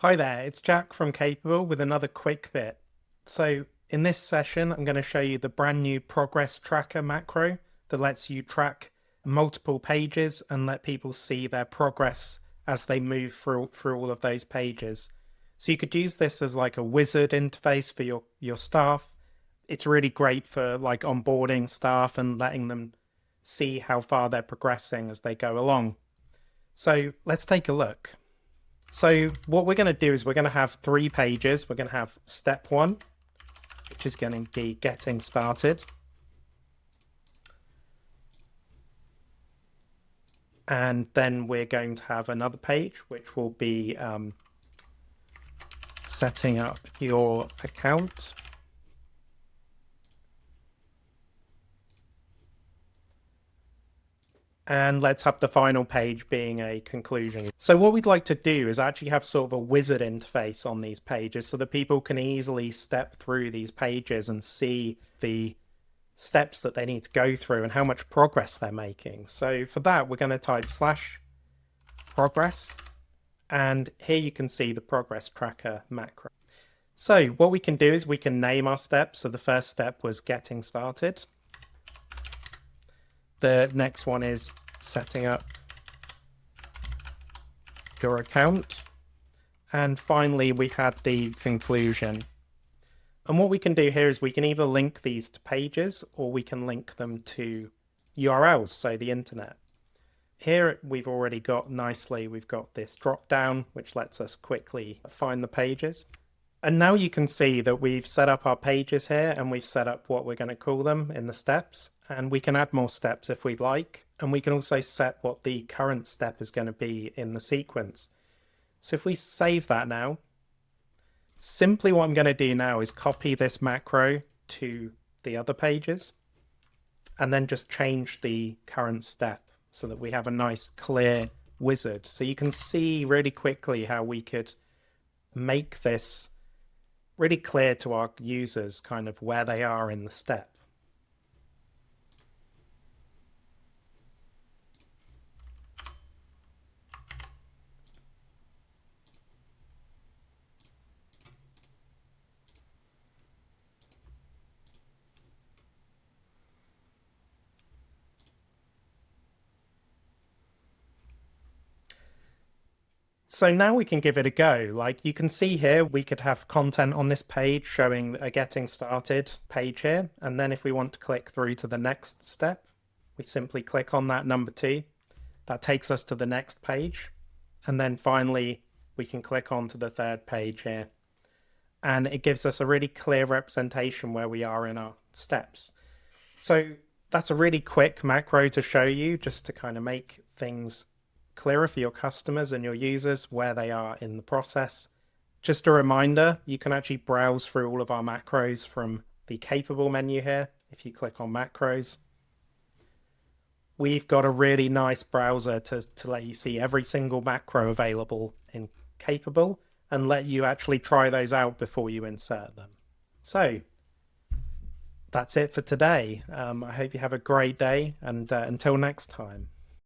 Hi there, it's Jack from Capable with another quick bit. So in this session, I'm going to show you the brand new progress tracker macro that lets you track multiple pages and let people see their progress as they move through all of those pages. So you could use this as like a wizard interface for your staff. It's really great for like onboarding staff and letting them see how far they're progressing as they go along. So let's take a look. So what we're going to do is we're going to have 3 pages. We're going to have step 1, which is going to be getting started. And then we're going to have another page, which will be setting up your account. And let's have the final page being a conclusion. So what we'd like to do is actually have sort of a wizard interface on these pages so that people can easily step through these pages and see the steps that they need to go through and how much progress they're making. So for that, we're going to type /progress. And here you can see the progress tracker macro. So what we can do is we can name our steps. So the first step was getting started. The next one is setting up your account. And finally, we had the conclusion. And what we can do here is we can either link these to pages or we can link them to URLs, so the internet. Here we've already got nicely, we've got this drop down, which lets us quickly find the pages. And now you can see that we've set up our pages here and we've set up what we're going to call them in the steps. And we can add more steps if we'd like. And we can also set what the current step is going to be in the sequence. So if we save that now, simply what I'm going to do now is copy this macro to the other pages and then just change the current step so that we have a nice clear wizard. So you can see really quickly how we could make this really clear to our users kind of where they are in the step. So now we can give it a go. Like you can see here, we could have content on this page showing a getting started page here. And then if we want to click through to the next step, we simply click on that number 2. That takes us to the next page. And then finally, we can click on to the 3rd page here. And it gives us a really clear representation where we are in our steps. So that's a really quick macro to show you just to kind of make things clearer for your customers and your users where they are in the process. Just a reminder, you can actually browse through all of our macros from the Capable menu here. If you click on macros, we've got a really nice browser to let you see every single macro available in Capable and let you actually try those out before you insert them. So that's it for today. I hope you have a great day and until next time.